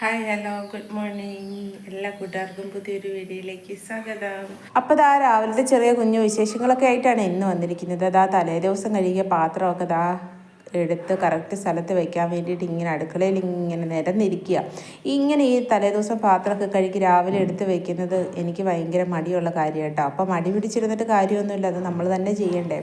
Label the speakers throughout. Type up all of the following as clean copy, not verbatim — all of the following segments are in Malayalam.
Speaker 1: ഹായ് ഹലോ ഗുഡ് മോർണിംഗ് എല്ലാ കൂട്ടുകാർക്കും പുതിയൊരു വീഡിയോയിലേക്ക് സ്വാഗതം. അപ്പോൾ ദാ രാവിലത്തെ ചെറിയ കുഞ്ഞു വിശേഷങ്ങളൊക്കെ ആയിട്ടാണ് ഇന്ന് വന്നിരിക്കുന്നത്. അതാ തലേ ദിവസം കഴുകിയ പാത്രമൊക്കെ ദാ എടുത്ത് കറക്റ്റ് സ്ഥലത്ത് വെക്കാൻ വേണ്ടിയിട്ട് ഇങ്ങനെ അടുക്കളയിൽ ഇങ്ങനെ നിരന്നിരിക്കുക. ഇങ്ങനെ ഈ തലേദിവസം പാത്രമൊക്കെ കഴുകി രാവിലെ എടുത്ത് വെക്കുന്നത് എനിക്ക് ഭയങ്കര മടിയുള്ള കാര്യം കേട്ടോ. അപ്പോൾ മടി പിടിച്ചിരുന്നിട്ട് കാര്യമൊന്നുമില്ല, അത് നമ്മൾ തന്നെ ചെയ്യണ്ടേ.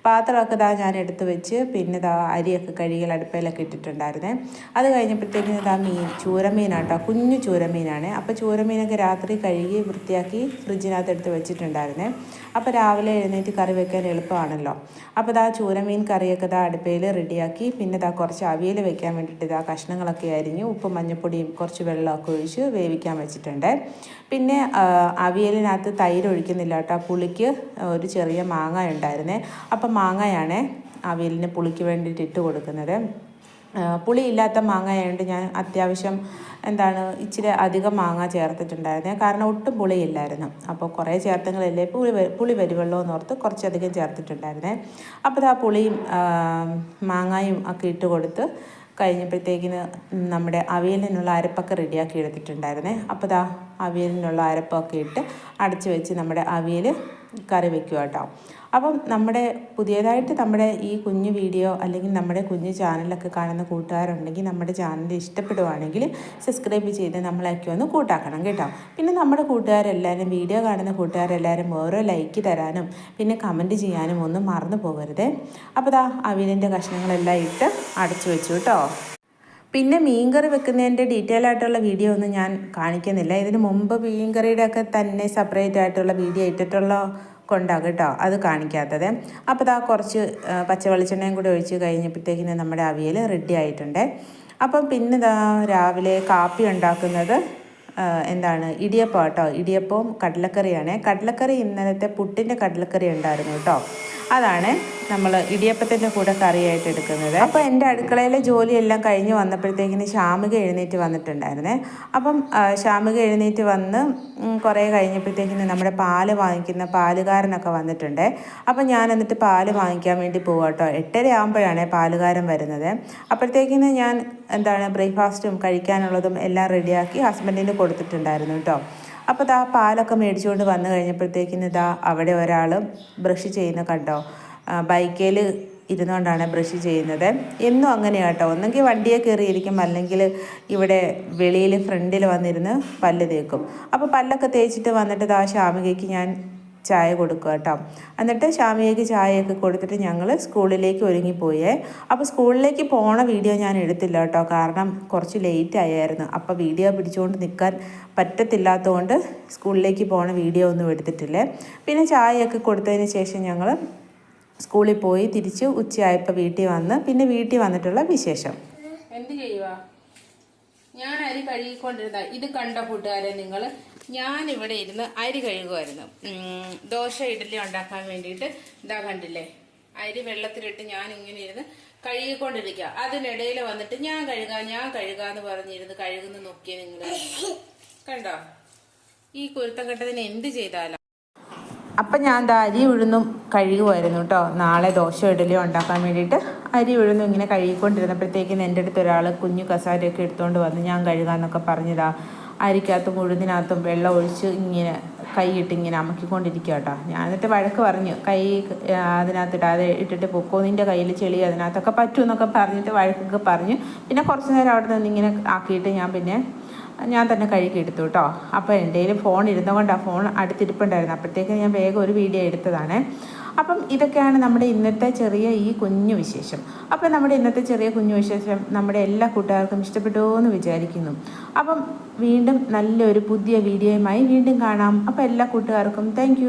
Speaker 1: പാത്രമൊക്കെ ഞാൻ എടുത്ത് വെച്ച് പിന്നെ അരിയൊക്കെ കഴുകി അടുപ്പയിലൊക്കെ ഇട്ടിട്ടുണ്ടായിരുന്നേ. അത് കഴിഞ്ഞപ്പോഴത്തേക്കും ചൂരമീനാട്ടോ, കുഞ്ഞു ചൂരമീനാണ്. അപ്പോൾ ചൂരമീനൊക്കെ രാത്രി കഴുകി വൃത്തിയാക്കി ഫ്രിഡ്ജിനകത്ത് എടുത്ത് വെച്ചിട്ടുണ്ടായിരുന്നേ. അപ്പോൾ രാവിലെ എഴുന്നേറ്റ് കറി വെക്കാൻ എളുപ്പമാണല്ലോ. അപ്പോൾ ചൂരമീൻ കറിയൊക്കെ അടുപ്പയിൽ റെഡിയാക്കി പിന്നെ കുറച്ച് അവിയൽ വെക്കാൻ വേണ്ടിയിട്ട് കഷ്ണങ്ങളൊക്കെ അരിഞ്ഞ് ഉപ്പും മഞ്ഞൾപ്പൊടിയും കുറച്ച് വെള്ളമൊക്കെ ഒഴിച്ച് വേവിക്കാൻ വെച്ചിട്ടുണ്ട്. പിന്നെ അവിയലിനകത്ത് തൈര് ഒഴിക്കുന്നില്ല കേട്ടോ, പുളിക്ക് ഒരു ചെറിയ മാങ്ങ ഉണ്ടായിരുന്നേ. അപ്പം മാങ്ങയാണ് അവിയലിന് പുളിക്ക് വേണ്ടിയിട്ട് ഇട്ട് കൊടുക്കുന്നത്. പുളിയില്ലാത്ത മാങ്ങയായതുകൊണ്ട് ഞാൻ അത്യാവശ്യം ഇച്ചിരി അധികം മാങ്ങ ചേർത്തിട്ടുണ്ടായിരുന്നേ, കാരണം ഒട്ടും പുളിയില്ലായിരുന്നു. അപ്പോൾ കുറേ ചേർത്തെങ്കിലല്ലേ പുളി വരുവല്ലോ എന്നോർത്ത് കുറച്ചധികം ചേർത്തിട്ടുണ്ടായിരുന്നേ. അപ്പോൾ പുളിയും മാങ്ങയും ഒക്കെ ഇട്ട് കൊടുത്ത് കഴിഞ്ഞപ്പോഴത്തേക്കിന് നമ്മുടെ അവിയലിനുള്ള അരപ്പൊക്കെ റെഡിയാക്കി എടുത്തിട്ടുണ്ടായിരുന്നേ. അപ്പോൾ അവിയലിനുള്ള അരപ്പൊക്കെ ഇട്ട് അടച്ച് വെച്ച് നമ്മുടെ അവിയൽ കറി വെക്കുക കേട്ടോ. അപ്പം പുതിയതായിട്ട് നമ്മുടെ ഈ കുഞ്ഞു വീഡിയോ അല്ലെങ്കിൽ നമ്മുടെ കുഞ്ഞു ചാനലൊക്കെ കാണുന്ന കൂട്ടുകാരുണ്ടെങ്കിൽ നമ്മുടെ ചാനൽ ഇഷ്ടപ്പെടുവാണെങ്കിൽ സബ്സ്ക്രൈബ് ചെയ്ത് നമ്മളൊക്കെ ഒന്ന് കൂട്ടാക്കണം കേട്ടോ. പിന്നെ നമ്മുടെ കൂട്ടുകാരെല്ലാവരും, വീഡിയോ കാണുന്ന കൂട്ടുകാരെല്ലാവരും ഓരോ ലൈക്ക് തരാനും പിന്നെ കമൻറ്റ് ചെയ്യാനും ഒന്നും മറന്നു പോകരുതേ. അപ്പോൾ അവിയലിൻ്റെ കഷ്ണങ്ങളെല്ലാം ഇട്ട് അടച്ചു വെച്ചു കേട്ടോ. പിന്നെ മീൻകറി വെക്കുന്നതിൻ്റെ ഡീറ്റെയിൽ ആയിട്ടുള്ള വീഡിയോ ഒന്നും ഞാൻ കാണിക്കുന്നില്ല. ഇതിന് മുമ്പ് മീൻകറിയുടെ ഒക്കെ തന്നെ സെപ്പറേറ്റ് ആയിട്ടുള്ള വീഡിയോ ഇട്ടിട്ടുള്ള കൊണ്ടാകും കേട്ടോ അത് കാണിക്കാത്തത്. അപ്പോൾ കുറച്ച് പച്ച വെളിച്ചെണ്ണയും കൂടി ഒഴിച്ച് കഴിഞ്ഞപ്പോഴത്തേക്കിന് നമ്മുടെ അവിയൽ റെഡി ആയിട്ടുണ്ട്. അപ്പം പിന്നെ രാവിലെ കാപ്പി ഉണ്ടാക്കുന്നത് ഇടിയപ്പം കേട്ടോ. ഇടിയപ്പവും കടലക്കറിയാണ്. കടലക്കറി ഇന്നലത്തെ പുട്ടിൻ്റെ കടലക്കറി ഉണ്ടായിരുന്നു കേട്ടോ. അതാണ് നമ്മൾ ഇടിയപ്പത്തിൻ്റെ കൂടെ കറിയായിട്ട് എടുക്കുന്നത്. അപ്പോൾ എൻ്റെ അടുക്കളയിലെ ജോലിയെല്ലാം കഴിഞ്ഞ് വന്നപ്പോഴത്തേക്കിന് ശാമിക എഴുന്നേറ്റ് വന്നിട്ടുണ്ടായിരുന്നേ. അപ്പം ശാമിക എഴുന്നേറ്റ് വന്ന് കുറേ കഴിഞ്ഞപ്പോഴത്തേക്കിന് നമ്മുടെ പാല് വാങ്ങിക്കുന്ന പാലുകാരനൊക്കെ വന്നിട്ടുണ്ട്. അപ്പം ഞാൻ എന്നിട്ട് പാല് വാങ്ങിക്കാൻ വേണ്ടി പോവാം കേട്ടോ. 8:30 ആകുമ്പോഴാണ് പാലുകാരൻ വരുന്നത്. അപ്പോഴത്തേക്കിന് ഞാൻ ബ്രേക്ക്ഫാസ്റ്റും കഴിക്കാനുള്ളതും എല്ലാം റെഡിയാക്കി ഹസ്ബൻഡിന് കൊടുത്തിട്ടുണ്ടായിരുന്നു കേട്ടോ. അപ്പോൾ പാലൊക്കെ മേടിച്ചുകൊണ്ട് വന്നു കഴിഞ്ഞപ്പോഴത്തേക്കിന് അവിടെ ഒരാൾ ബ്രഷ് ചെയ്യുന്ന കണ്ടോ. ബൈക്കിൽ ഇരുന്നുകൊണ്ടാണ് ബ്രഷ് ചെയ്യുന്നത്. എന്നും അങ്ങനെ കേട്ടോ. ഒന്നെങ്കിൽ വണ്ടിയെ കയറിയിരിക്കും, അല്ലെങ്കിൽ ഇവിടെ വെളിയിൽ ഫ്രണ്ടിൽ വന്നിരുന്ന് പല്ല് തേക്കും. അപ്പോൾ പല്ലൊക്കെ തേച്ചിട്ട് വന്നിട്ട് ശാമികയ്ക്ക് ഞാൻ ചായ കൊടുക്കുക കേട്ടോ. എന്നിട്ട് ശാമികയ്ക്ക് ചായയൊക്കെ കൊടുത്തിട്ട് ഞങ്ങൾ സ്കൂളിലേക്ക് ഒരുങ്ങിപ്പോയേ. അപ്പോൾ സ്കൂളിലേക്ക് പോണ വീഡിയോ ഞാൻ എടുത്തില്ല കേട്ടോ, കാരണം കുറച്ച് ലേറ്റ് ആയായിരുന്നു. അപ്പോൾ വീഡിയോ പിടിച്ചുകൊണ്ട് നിൽക്കാൻ പറ്റത്തില്ലാത്തതുകൊണ്ട് സ്കൂളിലേക്ക് പോണ വീഡിയോ ഒന്നും എടുത്തിട്ടില്ലേ. പിന്നെ ചായയൊക്കെ കൊടുത്തതിന് ശേഷം ഞങ്ങൾ സ്കൂളിൽ പോയി തിരിച്ച് ഉച്ചയായപ്പോൾ വീട്ടിൽ വന്ന് പിന്നെ വീട്ടിൽ വന്നിട്ടുള്ള വിശേഷം.
Speaker 2: എന്ത് ചെയ്യുക, ഞാൻ അരി കഴുകിക്കൊണ്ടിരുന്ന ഇത് കണ്ട കൂട്ടുകാരെ നിങ്ങൾ, ഞാനിവിടെ ഇരുന്ന് അരി കഴുകുമായിരുന്നു. ദോശ ഇഡ്ഡലി ഉണ്ടാക്കാൻ വേണ്ടിയിട്ട് കണ്ടില്ലേ, അരി വെള്ളത്തിലിട്ട് ഞാൻ ഇങ്ങനെ ഇരുന്ന് കഴുകിക്കൊണ്ടിരിക്കുക. അതിനിടയിൽ വന്നിട്ട് ഞാൻ കഴുകാന്ന് പറഞ്ഞിരുന്ന് കഴുകുന്ന നോക്കിയ നിങ്ങൾ കണ്ടോ. ഈ കുരുത്തം കെട്ടതിന് എന്ത് ചെയ്താലോ.
Speaker 1: അപ്പം ഞാൻ അരി ഉഴുന്നും കഴുകുമായിരുന്നു കേട്ടോ. നാളെ ദോശ ഇഡ്ഡലി ഉണ്ടാക്കാൻ വേണ്ടിയിട്ട് അരി ഉഴുന്നും ഇങ്ങനെ കഴുകിക്കൊണ്ടിരുന്നപ്പോഴത്തേക്കും എൻ്റെ അടുത്ത് ഒരാൾ കുഞ്ഞു കസാരയൊക്കെ എടുത്തുകൊണ്ട് വന്ന് ഞാൻ കഴുകാമെന്നൊക്കെ പറഞ്ഞതാ അരിക്കകത്തും ഉഴുതിനകത്തും വെള്ളം ഒഴിച്ച് ഇങ്ങനെ കൈയിട്ട് ഇങ്ങനെ അമക്കിക്കൊണ്ടിരിക്കുക കേട്ടോ. ഞാൻ എന്നിട്ട് വഴക്ക് പറഞ്ഞു, കൈ അതിനകത്തിട്ട് ഇട്ടിട്ട് പൊക്കോ, നിൻ്റെ കയ്യിൽ ചെളി അതിനകത്തൊക്കെ പറ്റുമെന്നൊക്കെ പറഞ്ഞിട്ട് വഴക്കൊക്കെ പറഞ്ഞു. പിന്നെ കുറച്ച് നേരം അവിടെ നിന്ന് ഇങ്ങനെ ആക്കിയിട്ട് ഞാൻ തന്നെ കഴുകി എടുത്തു കേട്ടോ. അപ്പോൾ എൻ്റെ കയ്യിൽ ഫോൺ ഇരുന്നുകൊണ്ട് ആ ഫോൺ അടുത്തിരിപ്പുണ്ടായിരുന്നു. അപ്പോഴത്തേക്ക് ഞാൻ വേഗം ഒരു വീഡിയോ എടുത്തതാണ്. അപ്പം ഇതൊക്കെയാണ് നമ്മുടെ ഇന്നത്തെ ചെറിയ ഈ കുഞ്ഞു വിശേഷം. അപ്പം നമ്മുടെ ഇന്നത്തെ ചെറിയ കുഞ്ഞു വിശേഷം നമ്മുടെ എല്ലാ കൂട്ടുകാർക്കും ഇഷ്ടപ്പെട്ടോ എന്ന് വിചാരിക്കുന്നു. അപ്പം വീണ്ടും നല്ലൊരു പുതിയ വീഡിയോയുമായി വീണ്ടും കാണാം. അപ്പോൾ എല്ലാ കൂട്ടുകാർക്കും താങ്ക്